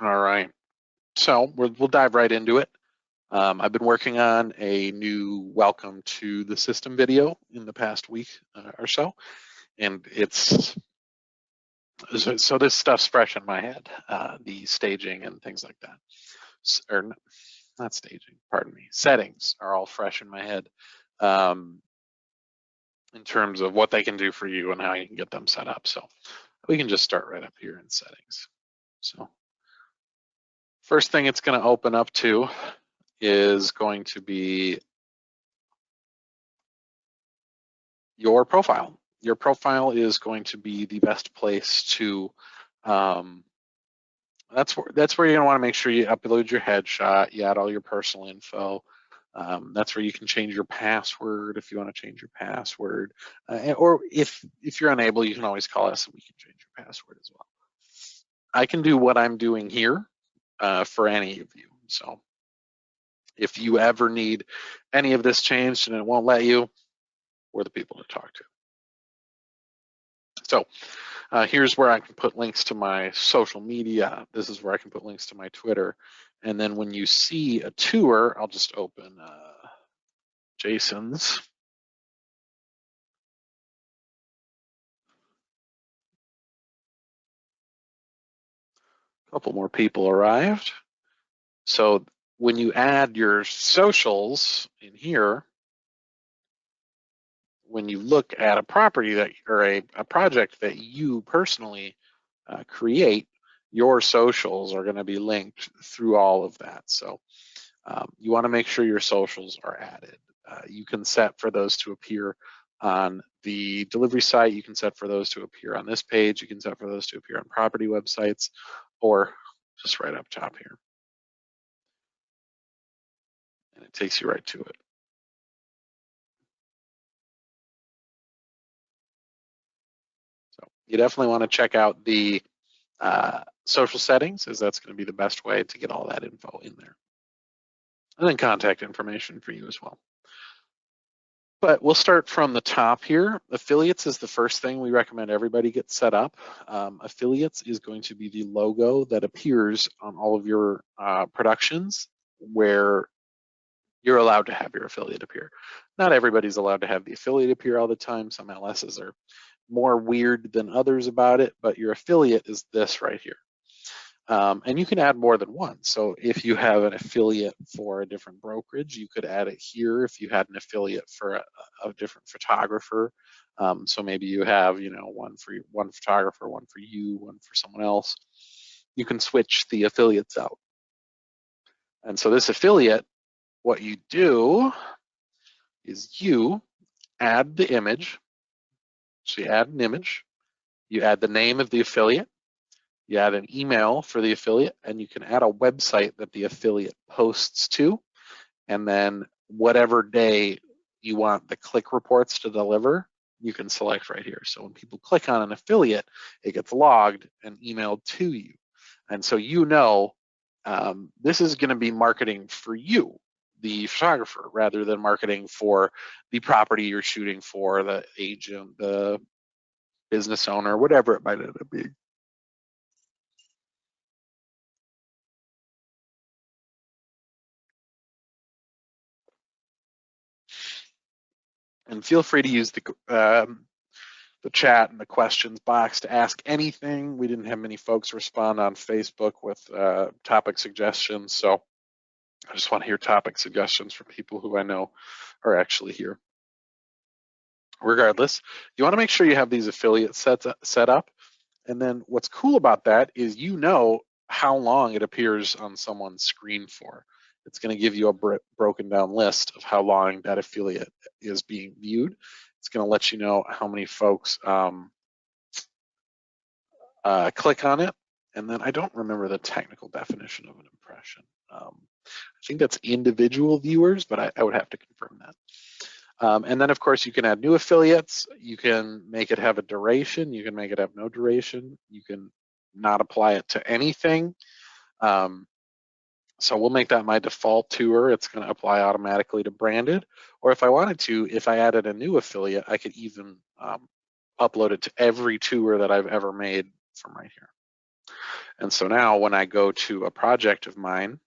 All right, so we'll dive right into it. I've been working on a new welcome to the system video in the past week or so, and so this stuff's fresh in my head, the staging and things like that. Or not staging, pardon me, settings are all fresh in my head in terms of what they can do for you and how you can get them set up. So we can just start right up here in settings. So first thing it's going to open up to is going to be your profile. Your profile is going to be the best place to, that's where you're gonna wanna make sure you upload your headshot, you add all your personal info. That's where you can change your password if you wanna change your password. Or if you're unable, you can always call us and we can change your password as well. I can do what I'm doing here for any of you. So if you ever need any of this changed and it won't let you, we're the people to talk to. So here's where I can put links to my social media. This is where I can put links to my Twitter. And then when you see a tour, I'll just open Jason's. A couple more people arrived. So when you add your socials in here, when you look at a property that, or a project that you personally create, your socials are going to be linked through all of that. So you want to make sure your socials are added. You can set for those to appear on the delivery site. You can set for those to appear on this page. You can set for those to appear on property websites, or just right up top here. And it takes you right to it. So you definitely want to check out the social settings, as that's going to be the best way to get all that info in there. And then contact information for you as well. But we'll start from the top here. Affiliates is the first thing we recommend everybody get set up. Affiliates is going to be the logo that appears on all of your productions where you're allowed to have your affiliate appear. Not everybody's allowed to have the affiliate appear all the time. Some LSs are more weird than others about it, but your affiliate is this right here. And you can add more than one. So if you have an affiliate for a different brokerage, you could add it here. If you had an affiliate for a different photographer, so maybe you have, one for one photographer, one for you, one for someone else, you can switch the affiliates out. And so this affiliate, what you do is you add the image. So you add an image, you add the name of the affiliate, you add an email for the affiliate, and you can add a website that the affiliate posts to, and then whatever day you want the click reports to deliver, you can select right here. So when people click on an affiliate, it gets logged and emailed to you. And so this is going to be marketing for you, the photographer, rather than marketing for the property you're shooting for, the agent, the business owner, whatever it might end up being. And feel free to use the chat and the questions box to ask anything. We didn't have many folks respond on Facebook with topic suggestions, so I just want to hear topic suggestions from people who I know are actually here. Regardless, you want to make sure you have these affiliates set up, and then what's cool about that is how long it appears on someone's screen for. It's going to give you a broken down list of how long that affiliate is being viewed. It's going to let you know how many folks click on it. And then I don't remember the technical definition of an impression. I think that's individual viewers, but I would have to confirm that. And then of course you can add new affiliates. You can make it have a duration. You can make it have no duration. You can not apply it to anything. So we'll make that my default tour. It's going to apply automatically to branded. Or if I wanted to, if I added a new affiliate, I could even upload it to every tour that I've ever made from right here. And so now when I go to a project of mine,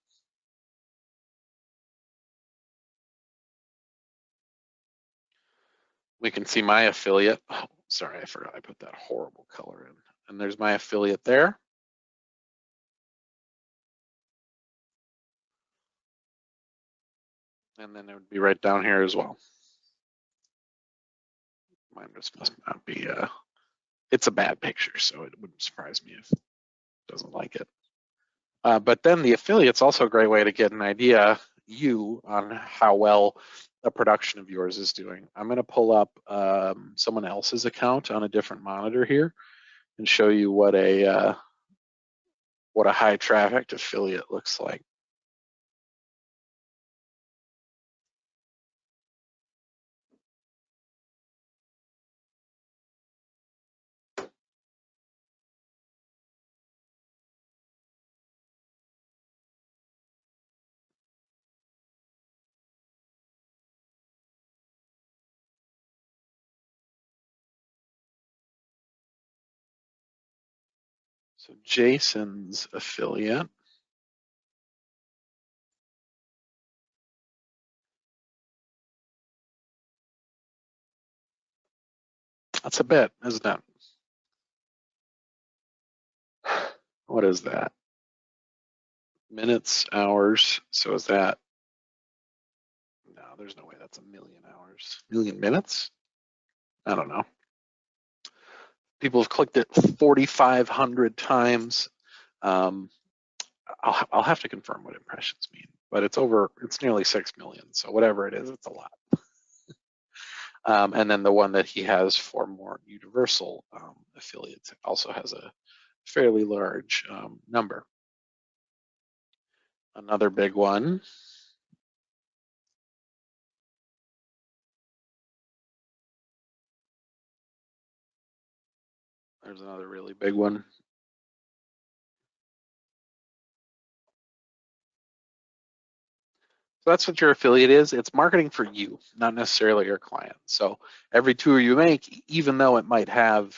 we can see my affiliate. Oh, sorry, I forgot I put that horrible color in. And there's my affiliate there. And then it would be right down here as well. Mine just must not be, it's a bad picture, so it wouldn't surprise me if it doesn't like it. But then the affiliate's also a great way to get an idea, on how well a production of yours is doing. I'm gonna pull up someone else's account on a different monitor here and show you what a high trafficked affiliate looks like. So Jason's affiliate. That's a bit, isn't it? What is that? Minutes, hours. So is that? No, there's no way that's a million hours. Million minutes? I don't know. People have clicked it 4,500 times. I'll have to confirm what impressions mean, but it's nearly 6 million. So whatever it is, it's a lot. And then the one that he has for more universal affiliates also has a fairly large number. Another big one. There's another really big one. So that's what your affiliate is. It's marketing for you, not necessarily your client. So every tour you make, even though it might not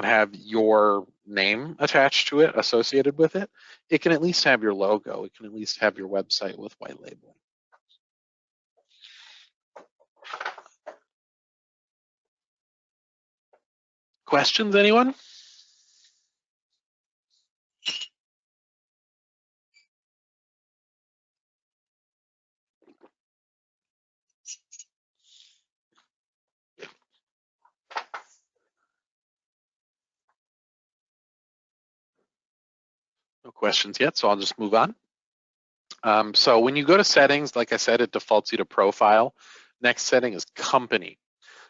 have your name attached to it, associated with it, it can at least have your logo. It can at least have your website with white labeling. Questions, anyone? No questions yet, so I'll just move on. So when you go to settings, like I said, it defaults you to profile. Next setting is company.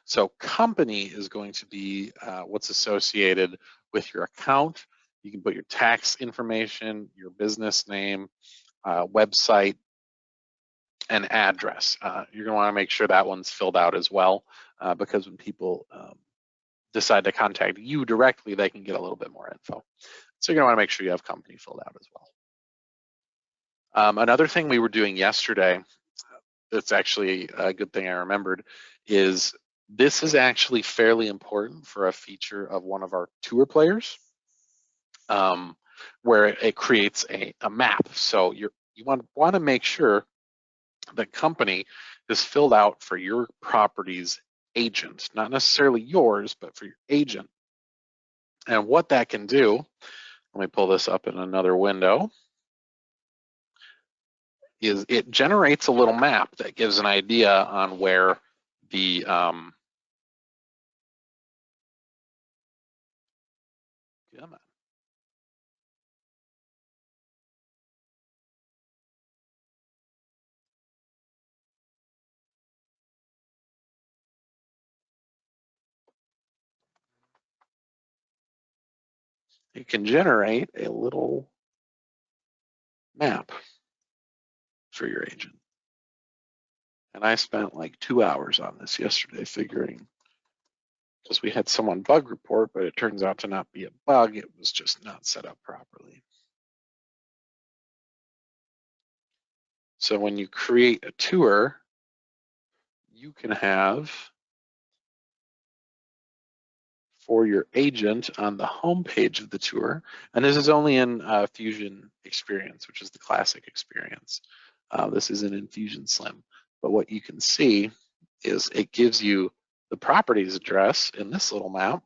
So company is going to be what's associated with your account. You can put your tax information, your business name, website, and address. You're going to want to make sure that one's filled out as well, because when people decide to contact you directly, they can get a little bit more info. So you're going to want to make sure you have company filled out as well. Another thing we were doing yesterday, that's actually a good thing I remembered, is this is actually fairly important for a feature of one of our tour players, where it creates a map. So you want to make sure the company is filled out for your property's agent, not necessarily yours, but for your agent. And what that can do, let me pull this up in another window, is it generates a little map that gives an idea on where the it can generate a little map for your agent. And I spent like 2 hours on this yesterday figuring, because we had someone bug report, but it turns out to not be a bug, it was just not set up properly. So when you create a tour, you can have for your agent on the home page of the tour. And this is only in Fusion Experience, which is the classic experience. This isn't in Fusion Slim. But what you can see is it gives you the property's address in this little map,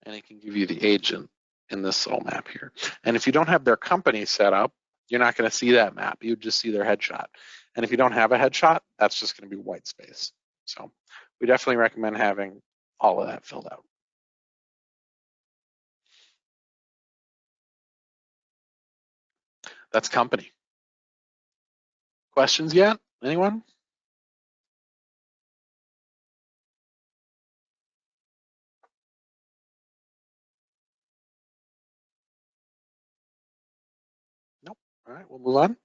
and it can give you the agent in this little map here. And if you don't have their company set up, you're not going to see that map. You would just see their headshot. And if you don't have a headshot, that's just going to be white space. So we definitely recommend having all of that filled out. That's company. Questions yet? Anyone? Nope. All right, we'll move on.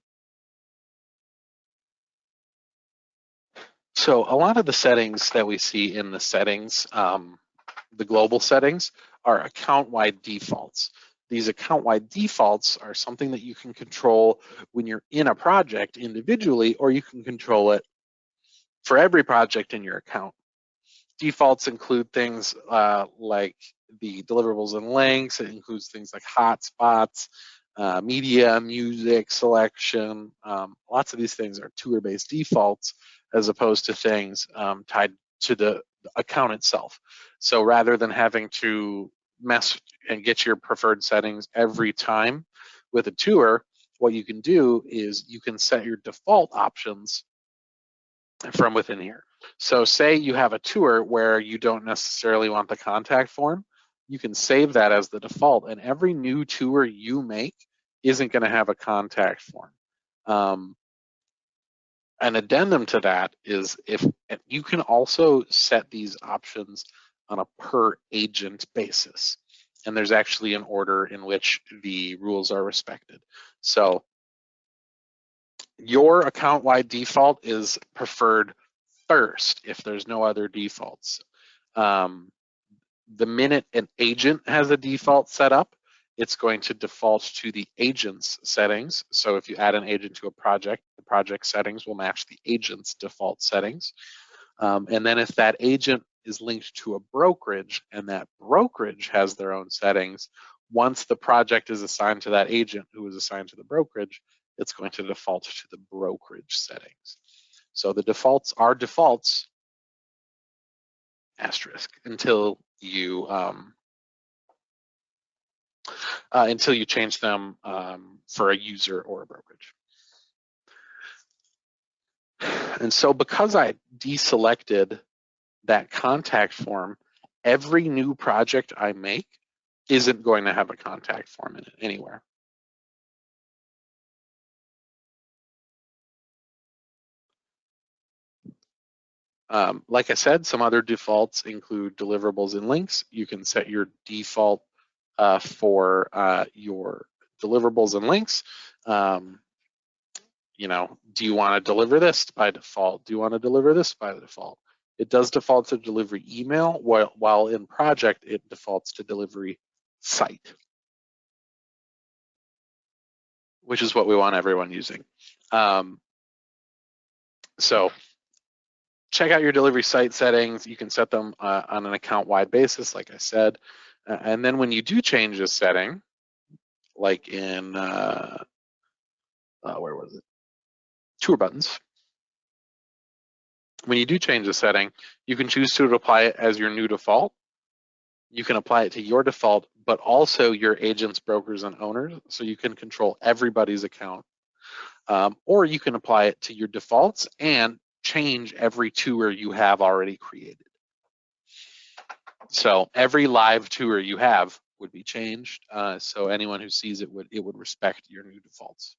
So a lot of the settings that we see in the settings, the global settings, are account-wide defaults. These account-wide defaults are something that you can control when you're in a project individually, or you can control it for every project in your account. Defaults include things like the deliverables and links. It includes things like hotspots, media, music, selection. Lots of these things are tour-based defaults as opposed to things tied to the account itself. So rather than having to mess and get your preferred settings every time with a tour, what you can do is you can set your default options from within here. So say you have a tour where you don't necessarily want the contact form, you can save that as the default, and every new tour you make isn't going to have a contact form. An addendum to that is if you can also set these options on a per agent basis. And there's actually an order in which the rules are respected. So your account-wide default is preferred first if there's no other defaults. The minute an agent has a default set up, it's going to default to the agent's settings. So if you add an agent to a project, the project settings will match the agent's default settings. And then if that agent is linked to a brokerage and that brokerage has their own settings, once the project is assigned to that agent who is assigned to the brokerage, it's going to default to the brokerage settings. So the defaults are defaults, asterisk, until you change them for a user or a brokerage. And so because I deselected that contact form, every new project I make isn't going to have a contact form in it anywhere. Like I said, some other defaults include deliverables and links. You can set your default for your deliverables and links. You know, do you want to deliver this by default? Do you want to deliver this by default? It does default to delivery email, while in project, it defaults to delivery site, which is what we want everyone using. So check out your delivery site settings. You can set them on an account-wide basis, like I said. And then when you do change a setting, like in, where was it? Tour buttons. When you do change a setting, you can choose to apply it as your new default. You can apply it to your default, but also your agents, brokers, and owners, so you can control everybody's account. Or you can apply it to your defaults and change every tour you have already created. So every live tour you have would be changed. So anyone who sees it would respect your new defaults.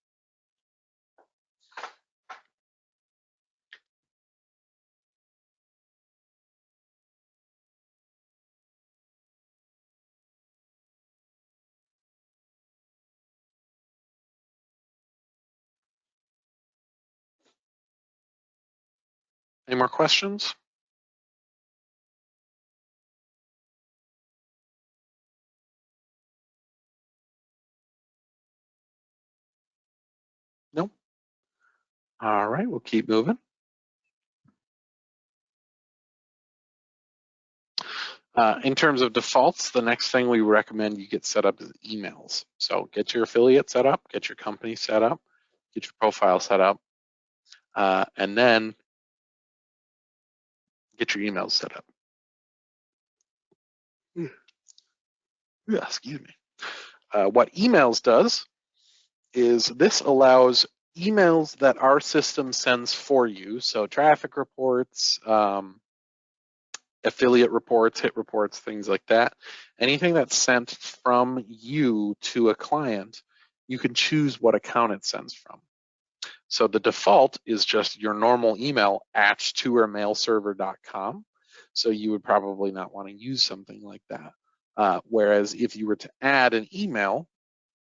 Any more questions? Nope. All right, we'll keep moving. In terms of defaults, the next thing we recommend you get set up is emails. So get your affiliate set up, get your company set up, get your profile set up, and then get your emails set up. Yeah, excuse me. What emails does is this allows emails that our system sends for you, so traffic reports, affiliate reports, hit reports, things like that. Anything that's sent from you to a client, you can choose what account it sends from. So the default is just your normal email at tourmailserver.com. So you would probably not want to use something like that. Whereas if you were to add an email,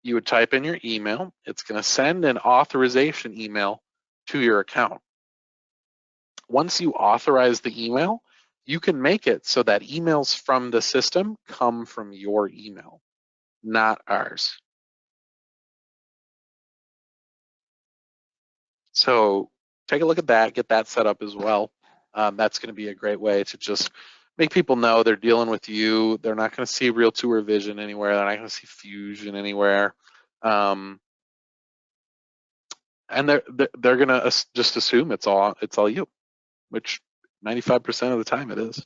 you would type in your email. It's going to send an authorization email to your account. Once you authorize the email, you can make it so that emails from the system come from your email, not ours. So take a look at that, get that set up as well. That's going to be a great way to just make people know they're dealing with you. They're not going to see Real Tour Vision anywhere. They're not going to see Fusion anywhere. And they're going to just assume it's all you, which 95% of the time it is.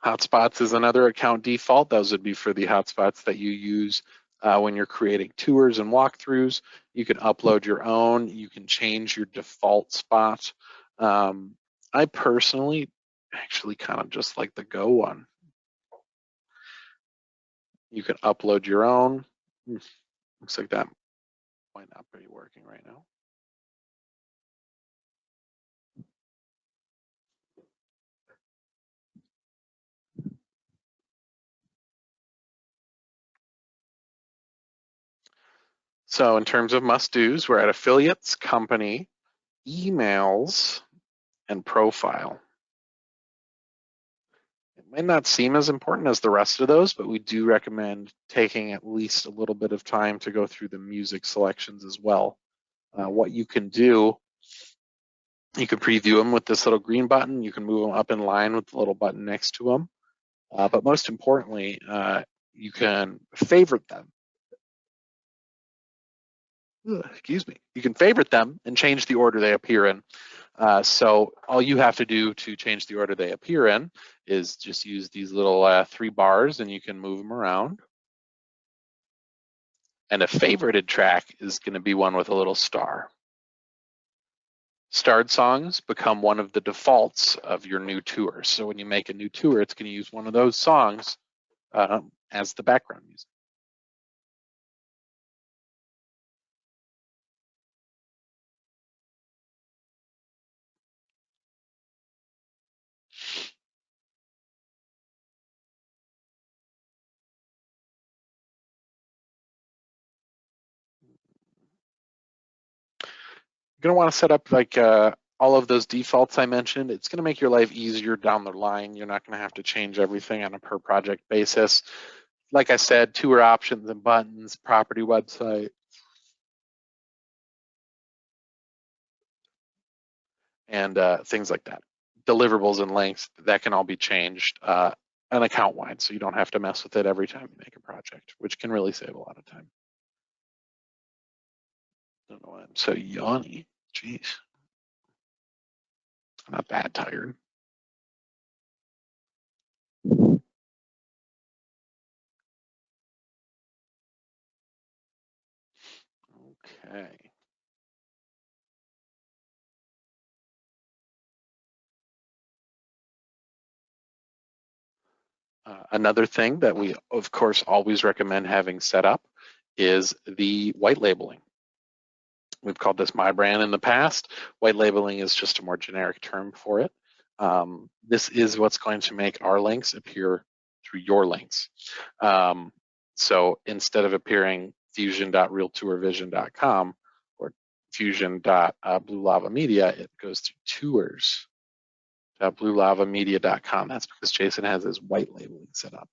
Hotspots is another account default. Those would be for the hotspots that you use when you're creating tours and walkthroughs. You can upload your own. You can change your default spot. I personally actually kind of just like the Go one. You can upload your own. Looks like that might not be working right now. So in terms of must-dos, we're at affiliates, company, emails, and profile. It might not seem as important as the rest of those, but we do recommend taking at least a little bit of time to go through the music selections as well. What you can do, you can preview them with this little green button. You can move them up in line with the little button next to them. But most importantly, you can favorite them. Excuse me. You can favorite them and change the order they appear in. So all you have to do to change the order they appear in is just use these little 3 bars and you can move them around. And a favorited track is going to be one with a little star. Starred songs become one of the defaults of your new tour. So when you make a new tour, it's going to use one of those songs as the background music. You're going to want to set up like all of those defaults I mentioned. It's going to make your life easier down the line. You're not going to have to change everything on a per project basis. Like I said, tour options and buttons, property website, and things like that. Deliverables and links, that can all be changed an account wide, so you don't have to mess with it every time you make a project, which can really save a lot of time. I don't know why I'm so yawny. Jeez. I'm not that tired. Okay. Another thing that we, of course, always recommend having set up is the white labeling. We've called this My Brand in the past. White labeling is just a more generic term for it. This is what's going to make our links appear through your links. So instead of appearing fusion.realtourvision.com or fusion.bluelavamedia, it goes to tours.bluelavamedia.com. That's because Jason has his white labeling set up.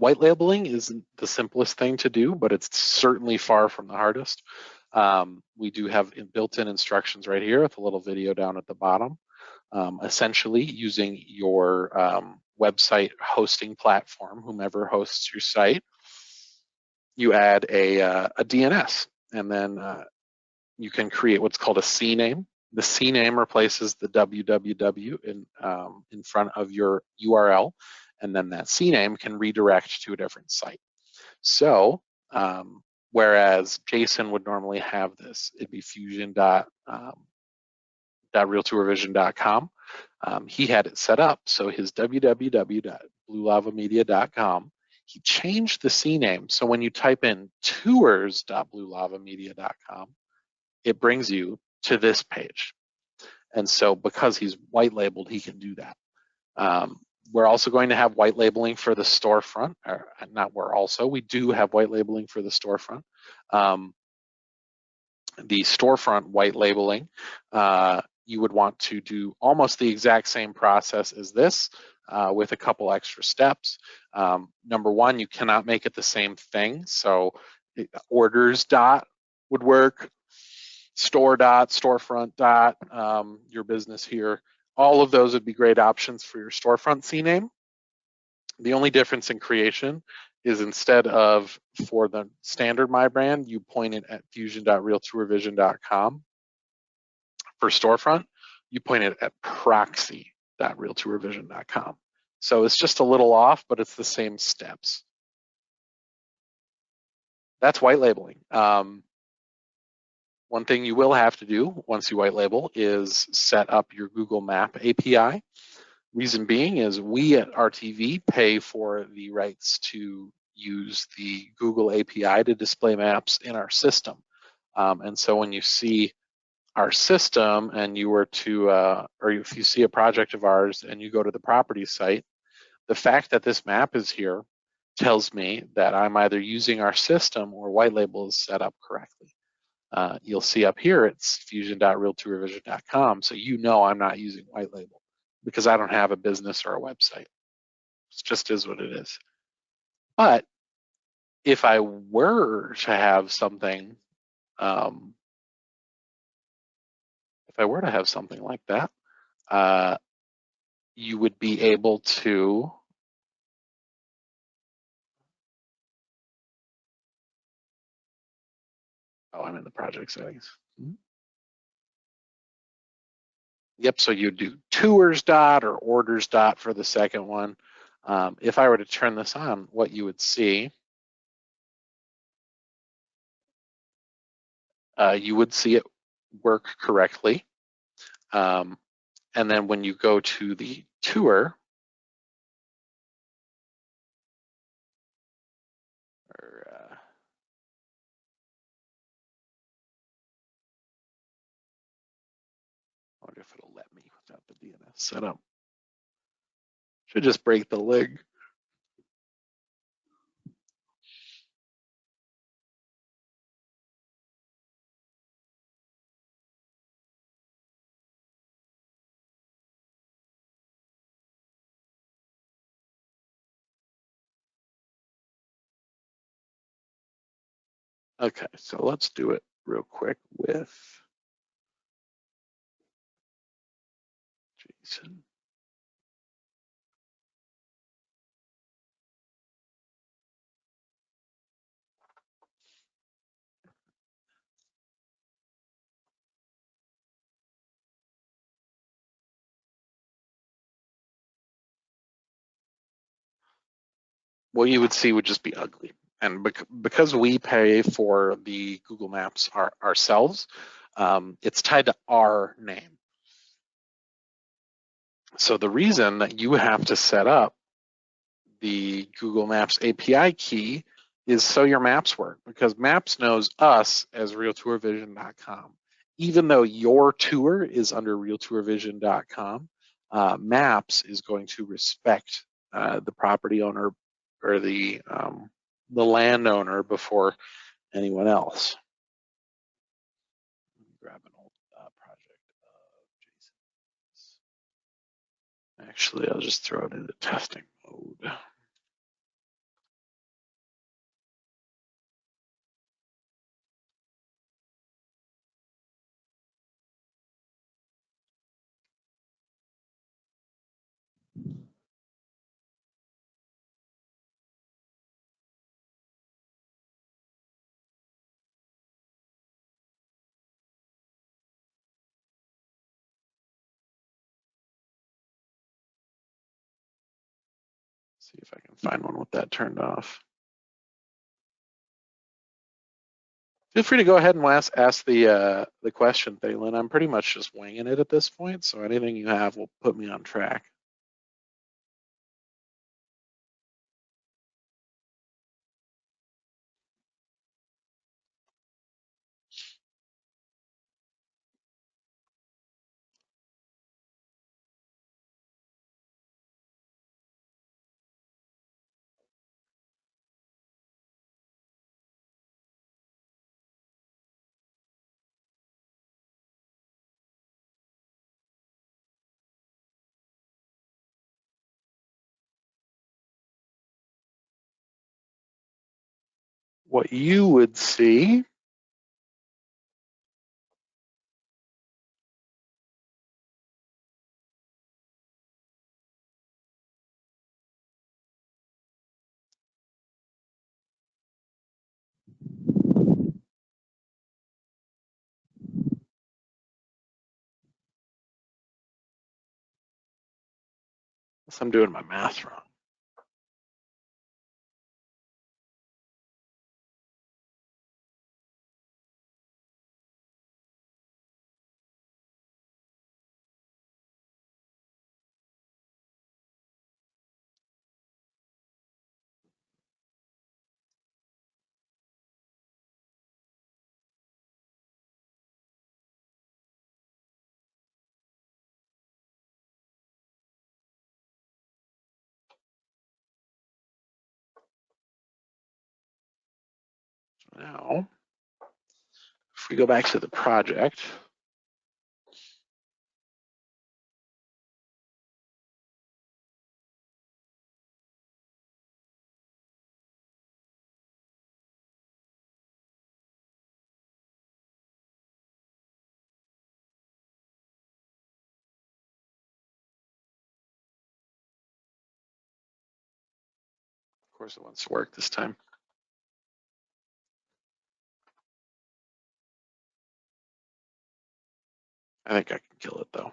White labeling isn't the simplest thing to do, but it's certainly far from the hardest. We do have built-in instructions right here with a little video down at the bottom. Essentially, using your website hosting platform, whomever hosts your site, you add a DNS, and then you can create what's called a CNAME. The CNAME replaces the www in front of your URL, and then that CNAME can redirect to a different site. So whereas JSON would normally have this, it'd be fusion.realtourvision.com. He had it set up so his www.bluelavamedia.com, he changed the CNAME. So when you type in tours.bluelavamedia.com, it brings you to this page. And so because he's white labeled, he can do that. We're also going to have white labeling for the storefront, or not we do have white labeling for the storefront. The storefront white labeling, you would want to do almost the exact same process as this with a couple extra steps. Number one, you cannot make it the same thing. So orders dot would work, store dot, storefront dot, your business here. All of those would be great options for your storefront CNAME. The only difference in creation is instead of for the standard My Brand, you point it at fusion.realtourvision.com. For storefront, you point it at proxy.realtourvision.com. So it's just a little off, but it's the same steps. That's white labeling. One thing you will have to do once you white label is set up your Google Map API. Reason being is we at RTV pay for the rights to use the Google API to display maps in our system. And so when you see our system and you were to, or if you see a project of ours and you go to the property site, the fact that this map is here tells me that I'm either using our system or white label is set up correctly. You'll see up here it's fusion.realtourvision.com, so you know I'm not using white label because I don't have a business or a website. It just is what it is. But if I were to have something, like that, you would be able to I'm in the project settings. Yep, so you do tours dot or orders dot for the second one. If I were to turn this on, what you would see, you would see it work correctly. And then when you go to the tour, I wonder if it'll let me without the DNS setup. Should just break the link. Okay, so let's do it real quick with Jason. What you would see would just be ugly. And because we pay for the Google Maps ourselves, it's tied to our name. So the reason that you have to set up the Google Maps API key is so your maps work, because Maps knows us as realtourvision.com. Even though your tour is under realtourvision.com, Maps is going to respect the property owner or the landowner before anyone else. Grab an old project of Jason's. Actually, I'll just throw it into testing mode. See if I can find one with that turned off. Feel free to go ahead and ask the question, Thalen. I'm pretty much just winging it at this point, so anything you have will put me on track. What you would see unless I'm doing my math wrong. Now, if we go back to the project, of course it wants to work this time. I think I can kill it though.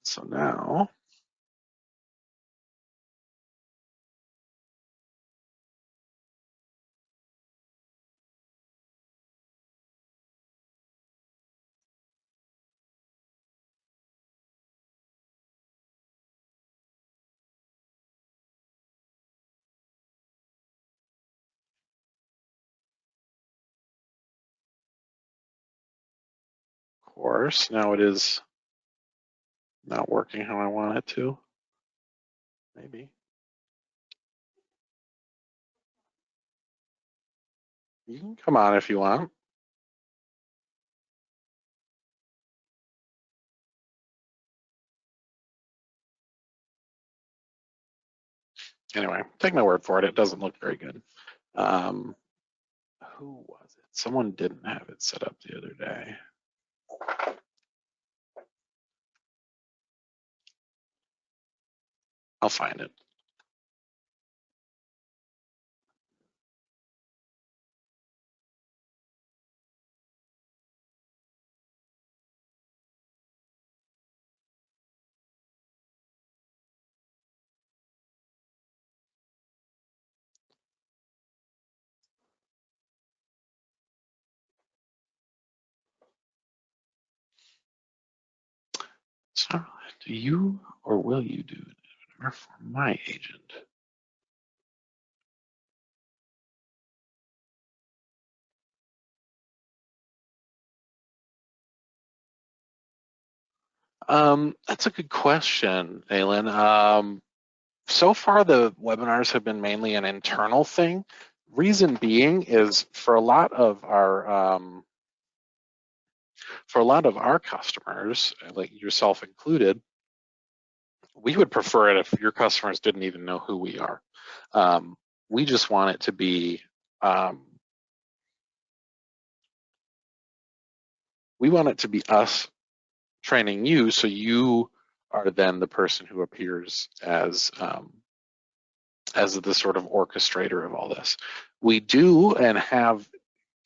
So now, of course, now it is not working how I want it to. Maybe. You can come on if you want. Anyway, take my word for it. It doesn't look very good. Who was it? Someone didn't have it set up the other day. I'll find it. So, do you or will you do it for my agent? That's a good question, Alan. So far, the webinars have been mainly an internal thing. Reason being is for a lot of our customers, like yourself included, we would prefer it if your customers didn't even know who we are. We just want it to be, we want it to be us training you so you are then the person who appears as the sort of orchestrator of all this. We do and have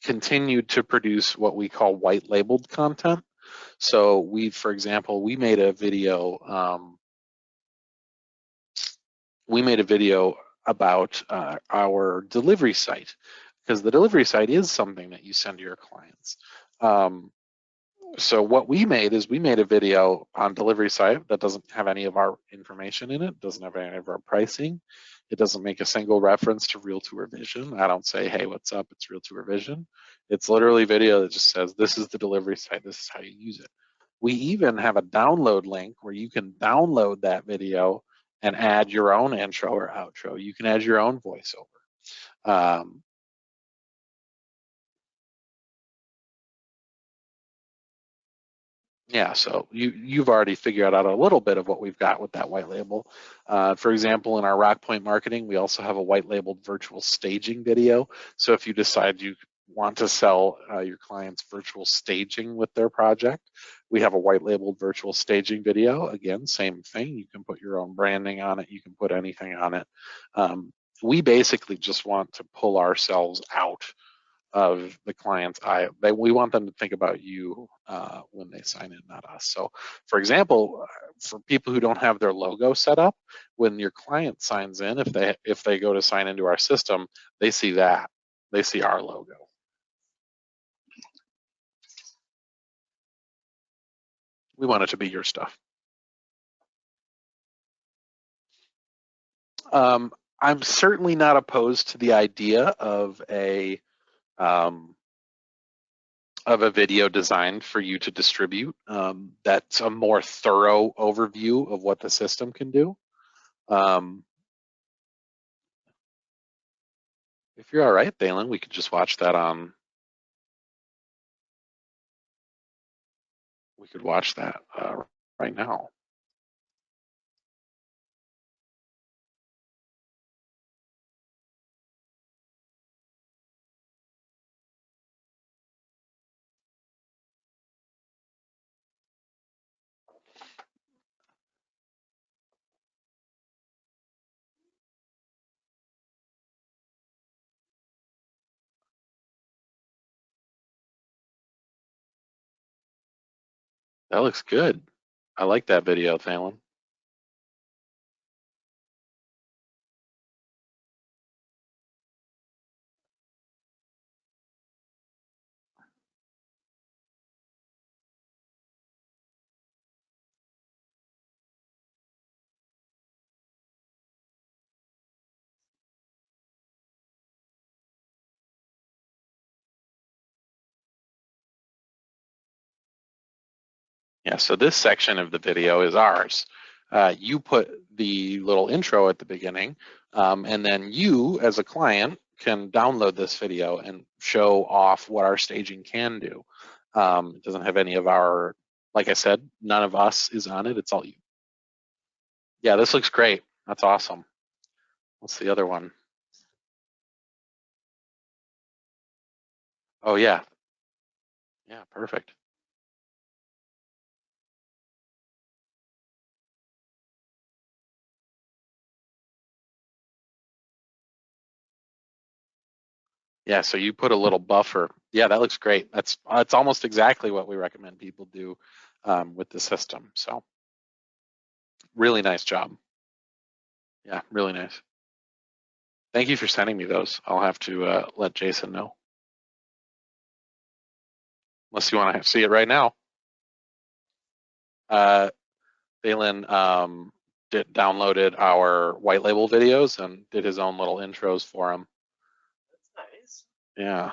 continued to produce what we call white labeled content. So for example, we made a video about our delivery site, because the delivery site is something that you send to your clients. So what we made is we made a video on delivery site that doesn't have any of our information in it, doesn't have any of our pricing. It doesn't make a single reference to Real-to Revision. I don't say, hey, what's up? It's Real-to Revision. It's literally video that just says, this is the delivery site. This is how you use it. We even have a download link where you can download that video and add your own intro or outro. You can add your own voiceover. Yeah, so you've already figured out a little bit of what we've got with that white label. For example, in our Rockpoint marketing, we also have a white labeled virtual staging video. So if you decide you want to sell your clients virtual staging with their project, we have a white labeled virtual staging video. Again, same thing. You can put your own branding on it. You can put anything on it. We basically just want to pull ourselves out of the client's eye. We want them to think about you when they sign in, not us. So for example, for people who don't have their logo set up, when your client signs in, if they go to sign into our system, they see that. They see our logo. We want it to be your stuff. I'm certainly not opposed to the idea of a video designed for you to distribute. That's a more thorough overview of what the system can do. If you're all right, Thalen, we could just watch that on. We could watch that right now. That looks good. I like that video, Thalen. Yeah, so this section of the video is ours. You put the little intro at the beginning, and then you, as a client, can download this video and show off what our staging can do. It doesn't have any of our, like I said, none of us is on it. It's all you. Yeah, this looks great. That's awesome. What's the other one? Oh, yeah. Yeah, perfect. Yeah, so you put a little buffer. Yeah, that looks great. That's almost exactly what we recommend people do with the system. So really nice job. Yeah, really nice. Thank you for sending me those. I'll have to let Jason know. Unless you want to see it right now. Thalen downloaded our white label videos and did his own little intros for them. That's nice. Yeah.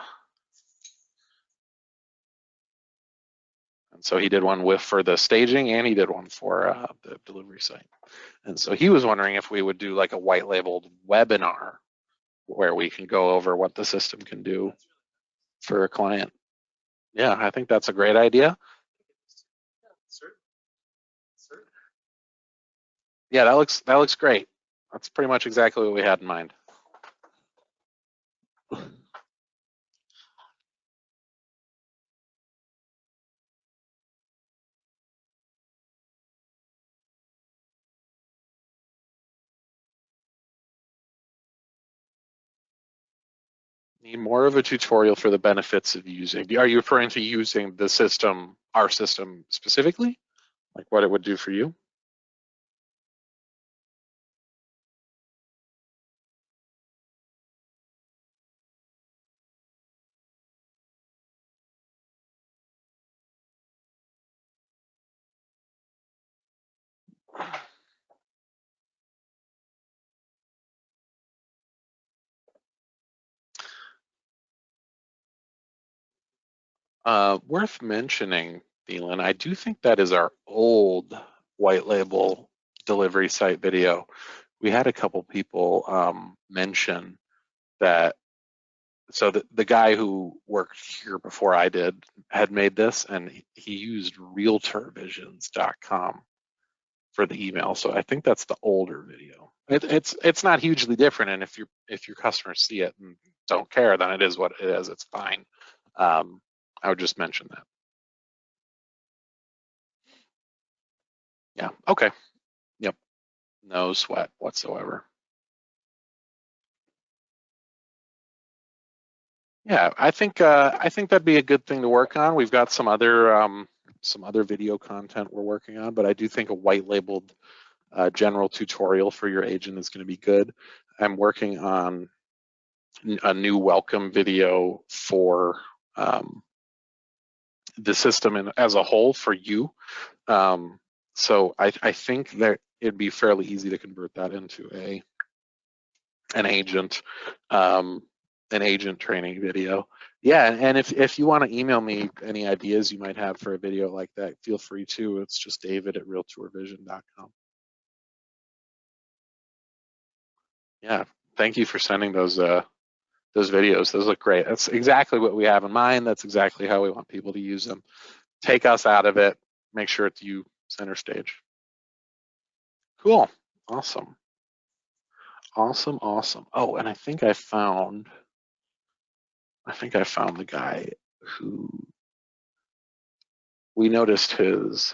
And so he did one for the staging, and he did one for the delivery site. And so he was wondering if we would do like a white labeled webinar where we can go over what the system can do for a client. Yeah, I think that's a great idea. Yeah, that looks great. That's pretty much exactly what we had in mind. Need more of a tutorial for the benefits of using. Are you referring to using the system, our system specifically? Like what it would do for you? Worth mentioning, Thielen, I do think that is our old white label delivery site video. We had a couple people mention that. So the guy who worked here before I did had made this, and he used realtorvisions.com for the email. So I think that's the older video. It's not hugely different, and if your customers see it and don't care, then it is what it is. It's fine. I would just mention that. Yeah. Okay. Yep. No sweat whatsoever. Yeah, I think that'd be a good thing to work on. We've got some other video content we're working on, but I do think a white labeled general tutorial for your agent is going to be good. I'm working on a new welcome video for the system as a whole for you. So I think that it'd be fairly easy to convert that into an agent training video. Yeah, and if you want to email me any ideas you might have for a video like that, feel free to. It's just david@realtorvision.com. Yeah, thank you for sending those videos. Those look great. That's exactly what we have in mind. That's exactly how we want people to use them. Take us out of it. Make sure it's you center stage. Cool. Awesome. Awesome. Awesome. Oh, and I think I found the guy who we noticed his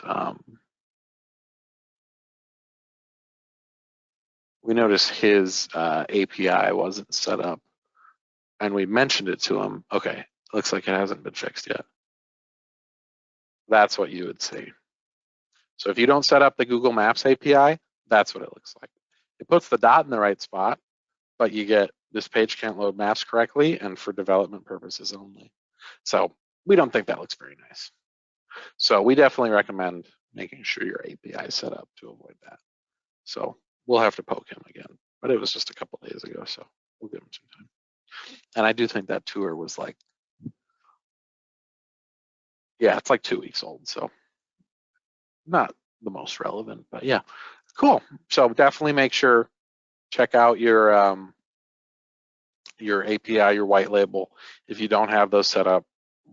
API wasn't set up, and we mentioned it to him. Okay, looks like it hasn't been fixed yet. That's what you would see. So if you don't set up the Google Maps API, that's what it looks like. It puts the dot in the right spot, but you get this page can't load maps correctly and for development purposes only. So we don't think that looks very nice. So we definitely recommend making sure your API is set up to avoid that. So we'll have to poke him again, but it was just a couple days ago, so we'll give him some time. And I do think that tour was like, yeah, it's like 2 weeks old, so not the most relevant, but yeah, cool. So definitely make sure, check out your API, your white label. If you don't have those set up,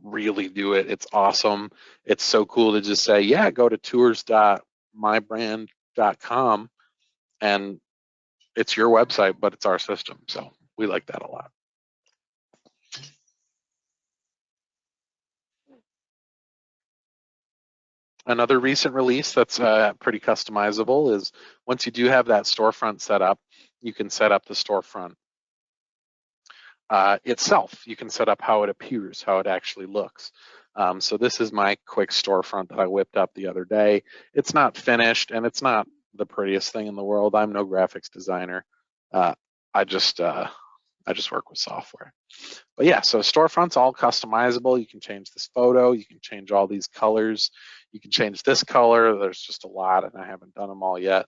really do it. It's awesome. It's so cool to just say, yeah, go to tours.mybrand.com and it's your website, but it's our system. So we like that a lot. Another recent release that's pretty customizable is once you do have that storefront set up, you can set up the storefront itself. You can set up how it appears, how it actually looks. So this is my quick storefront that I whipped up the other day. It's not finished and it's not the prettiest thing in the world. I'm no graphics designer. I just work with software. But yeah, so storefront's all customizable. You can change this photo. You can change all these colors. You can change this color. There's just a lot, and I haven't done them all yet.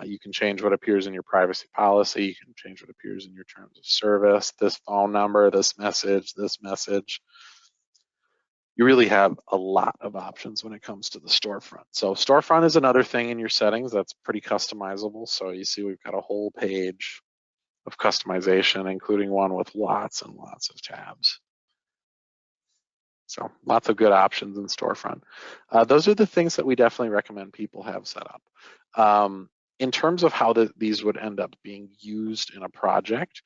You can change what appears in your privacy policy. You can change what appears in your terms of service, this phone number, this message, this message. You really have a lot of options when it comes to the storefront. So storefront is another thing in your settings that's pretty customizable. So you see we've got a whole page of customization, including one with lots and lots of tabs. So lots of good options in storefront. Those are the things that we definitely recommend people have set up. In terms of how these would end up being used in a project,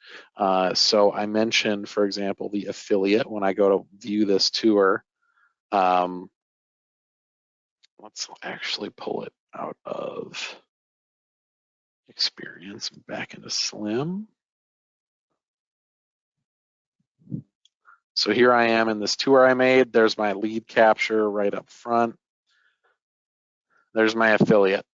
so I mentioned, for example, the affiliate. When I go to view this tour, let's actually pull it out of Experience back into Slim. So here I am in this tour I made. There's my lead capture right up front. There's my affiliate.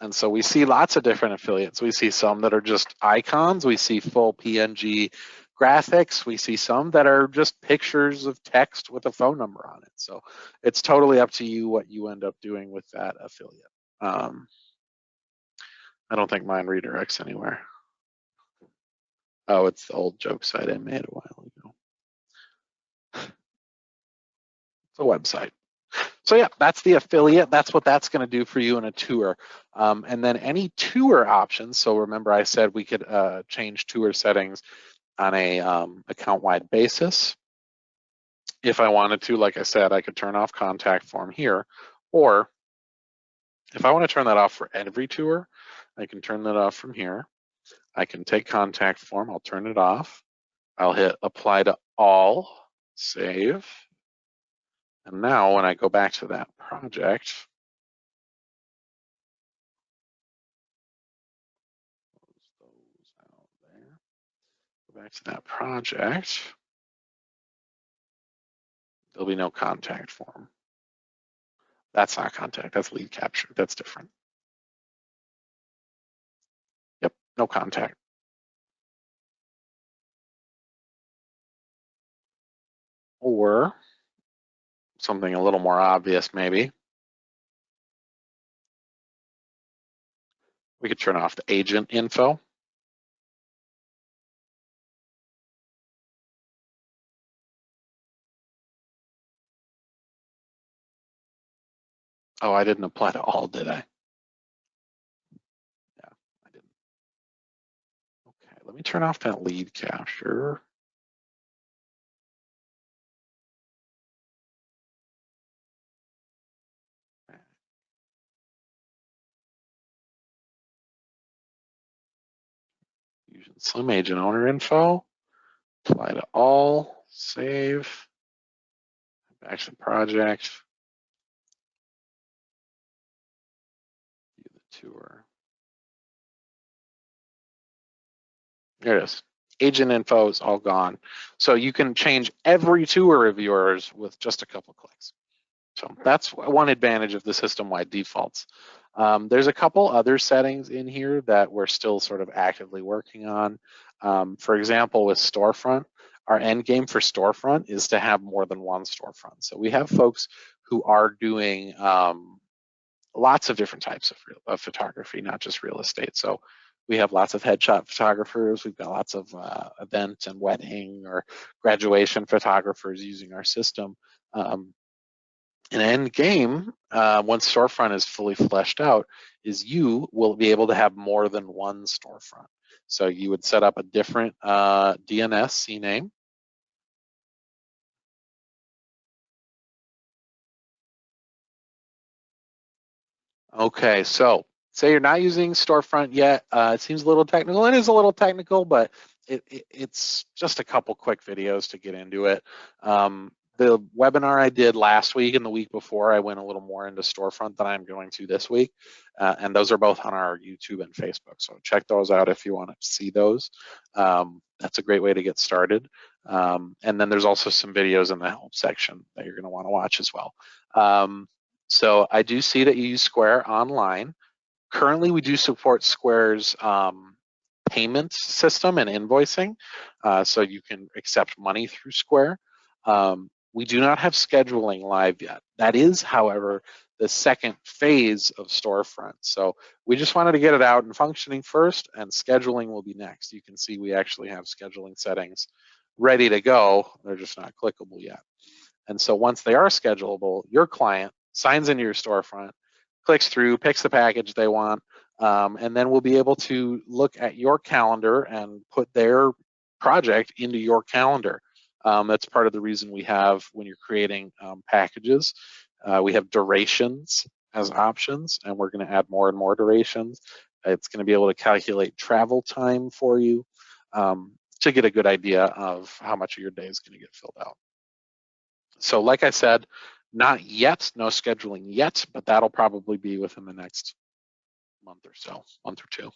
And so we see lots of different affiliates. We see some that are just icons. We see full PNG graphics. We see some that are just pictures of text with a phone number on it. So it's totally up to you what you end up doing with that affiliate. I don't think mine redirects anywhere. Oh, it's the old joke site I made a while ago. It's a website. So yeah, that's the affiliate. That's what that's going to do for you in a tour. And then any tour options. So remember I said we could change tour settings on a account-wide basis. If I wanted to, like I said, I could turn off contact form here. Or if I want to turn that off for every tour, I can turn that off from here. I can take contact form. I'll turn it off. I'll hit apply to all, save. And now when I go back to that project, go back to that project, there'll be no contact form. That's not contact, that's lead capture, that's different. Yep, no contact. Or something a little more obvious maybe, we could turn off the agent info. Oh, I didn't apply to all, did I? Yeah, I didn't. Okay, let me turn off that lead capture. Using Slim agent owner info, apply to all, save, back to the project, view the tour. There it is. Agent info is all gone. So you can change every tour of yours with just a couple clicks. So that's one advantage of the system-wide defaults. There's a couple other settings in here that we're still sort of actively working on. For example, with Storefront, our end game for Storefront is to have more than one storefront. So we have folks who are doing lots of different types of photography, not just real estate. So we have lots of headshot photographers. We've got lots of event and wedding or graduation photographers using our system. An end game, once Storefront is fully fleshed out, is you will be able to have more than one storefront. So you would set up a different DNS CNAME. Okay, so say you're not using Storefront yet. It seems a little technical. It is a little technical, but it's just a couple quick videos to get into it. The webinar I did last week and the week before, I went a little more into Storefront than I'm going to this week. And those are both on our YouTube and Facebook. So check those out if you want to see those. That's a great way to get started. And then there's also some videos in the help section that you're going to want to watch as well. So I do see that you use Square online. Currently, we do support Square's payment system and invoicing, so you can accept money through Square. We do not have scheduling live yet. That is, however, the second phase of Storefront. So we just wanted to get it out and functioning first, and scheduling will be next. You can see we actually have scheduling settings ready to go. They're just not clickable yet. And so once they are schedulable, your client signs into your storefront, clicks through, picks the package they want, and then we'll be able to look at your calendar and put their project into your calendar. That's part of the reason we have, when you're creating packages, we have durations as options, and we're going to add more and more durations. It's going to be able to calculate travel time for you to get a good idea of how much of your day is going to get filled out. So like I said, not yet, no scheduling yet, but that'll probably be within the next month or so, month or two.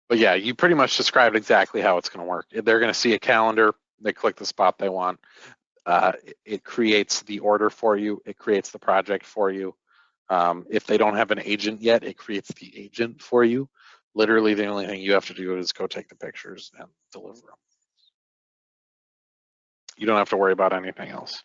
But yeah, you pretty much described exactly how it's going to work. They're going to see a calendar, they click the spot they want. It creates the order for you. It creates the project for you. If they don't have an agent yet, it creates the agent for you. Literally, the only thing you have to do is go take the pictures and deliver them. You don't have to worry about anything else.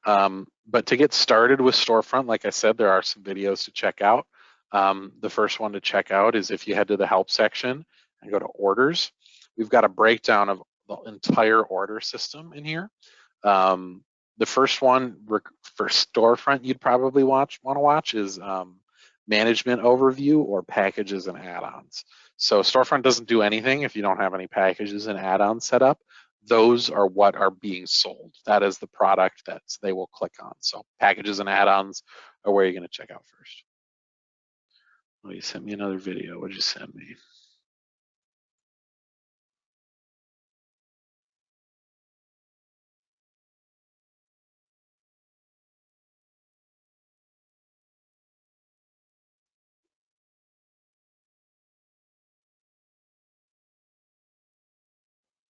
But to get started with Storefront, like I said, there are some videos to check out. The first one to check out is if you head to the help section and go to orders, we've got a breakdown of the entire order system in here. The first one for Storefront you'd probably want to watch is management overview or packages and add-ons. So Storefront doesn't do anything if you don't have any packages and add-ons set up. Those are what are being sold. That is the product that they will click on. So packages and add-ons are where you're going to check out first. Oh, you sent me another video. What'd you send me?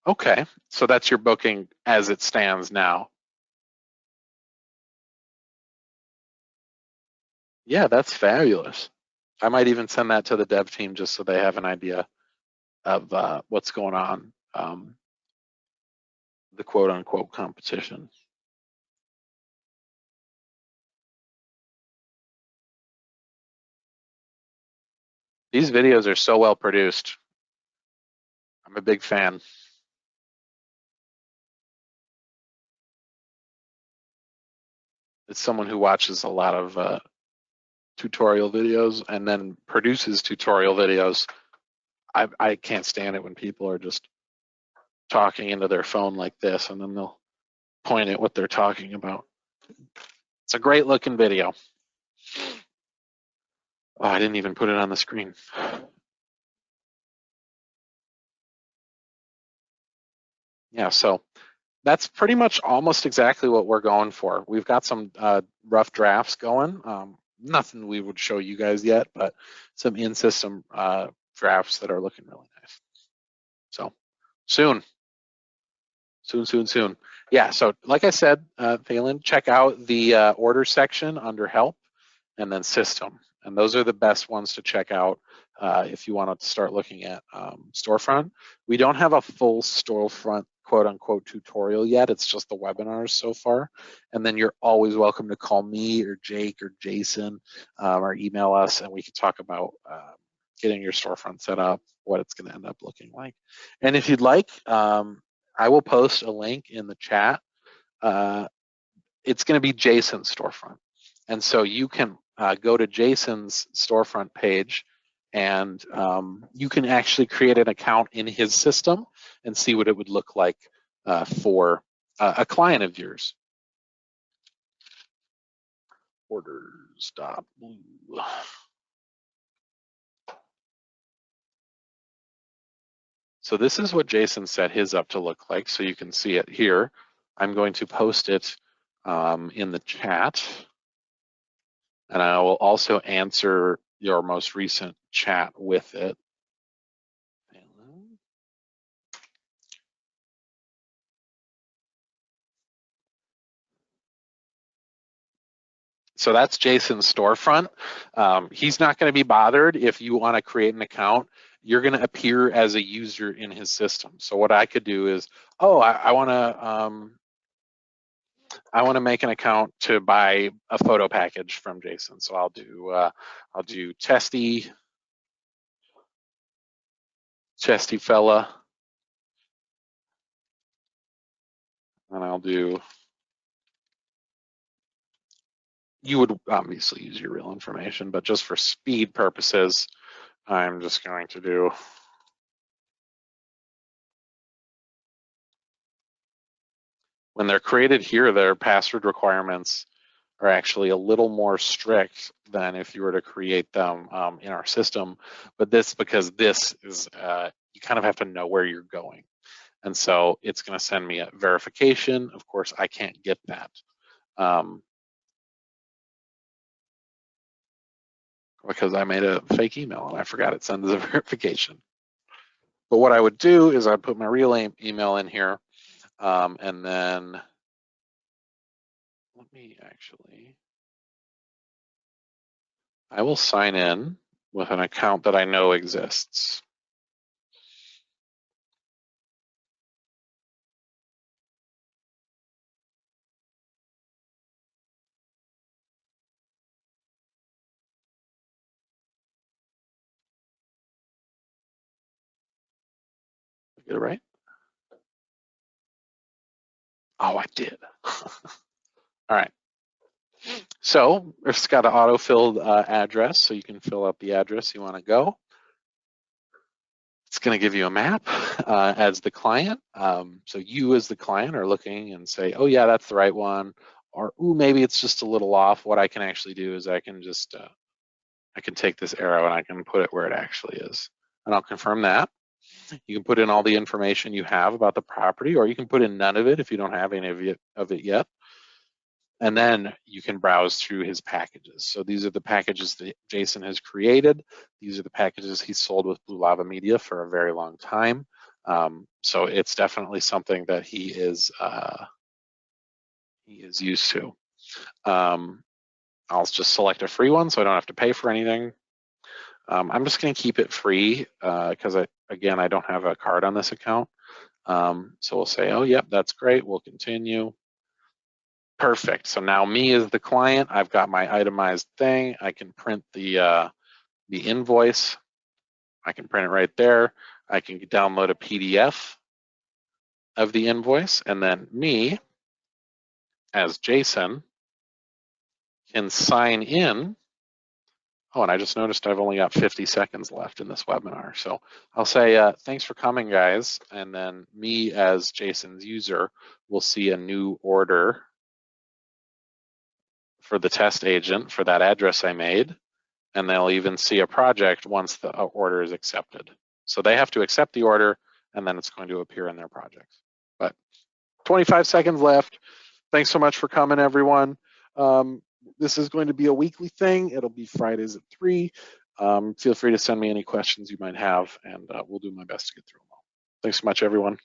Okay, so that's your booking as it stands now. Yeah, that's fabulous. I might even send that to the dev team just so they have an idea of what's going on, the quote unquote competition. These videos are so well produced. I'm a big fan. It's someone who watches a lot of tutorial videos and then produces tutorial videos. I can't stand it when people are just talking into their phone like this and then they'll point at what they're talking about. It's a great looking video. Oh, I didn't even put it on the screen. Yeah, so that's pretty much almost exactly what we're going for. We've got some rough drafts going. Nothing we would show you guys yet, but some in-system drafts that are looking really nice. So soon. Yeah, so like I said, Phelan, check out the order section under help and then system. And those are the best ones to check out if you want to start looking at Storefront. We don't have a full Storefront quote unquote tutorial yet. It's just the webinars so far. And then you're always welcome to call me or Jake or Jason or email us and we can talk about getting your Storefront set up, what it's going to end up looking like. And if you'd like, I will post a link in the chat. It's going to be Jason's Storefront. And so you can go to Jason's Storefront page and you can actually create an account in his system and see what it would look like for a client of yours. Orders.blue. So this is what Jason set his up to look like. So you can see it here. I'm going to post it in the chat. And I will also answer your most recent chat with it. So that's Jason's Storefront. He's not going to be bothered if you want to create an account. You're going to appear as a user in his system. So what I could do is, oh, I want to make an account to buy a photo package from Jason. So I'll do Chesty fella, and I'll do. You would obviously use your real information, but just for speed purposes, I'm just going to do. When they're created here, their password requirements are actually a little more strict than if you were to create them in our system. But because this is, you kind of have to know where you're going. And so it's going to send me a verification. Of course, I can't get that. Because I made a fake email and I forgot it sends a verification. But what I would do is I'd put my real email in here, and then let me actually, I will sign in with an account that I know exists. Get it right? Oh, I did. All right. So it's got an auto-filled address, so you can fill out the address you want to go. It's going to give you a map as the client. So you as the client are looking and say, oh yeah, that's the right one. Or, ooh, maybe it's just a little off. What I can actually do is I can just, I can take this arrow and I can put it where it actually is. And I'll confirm that. You can put in all the information you have about the property, or you can put in none of it if you don't have any of it yet. And then you can browse through his packages. So these are the packages that Jason has created. These are the packages he's sold with Blue Lava Media for a very long time. So it's definitely something that he is used to. I'll just select a free one so I don't have to pay for anything. I'm just going to keep it free because again, I don't have a card on this account. So we'll say, oh, yep, that's great. We'll continue. Perfect. So now me as the client, I've got my itemized thing. I can print the invoice. I can print it right there. I can download a PDF of the invoice, and then me as Jason can sign in. Oh, and I just noticed I've only got 50 seconds left in this webinar. So I'll say, thanks for coming, guys. And then me as Jason's user will see a new order for the test agent for that address I made. And they'll even see a project once the order is accepted. So they have to accept the order, and then it's going to appear in their projects. But 25 seconds left. Thanks so much for coming, everyone. This is going to be a weekly thing. It'll be Fridays at 3. Feel free to send me any questions you might have, and we'll do my best to get through them all. Thanks so much, everyone.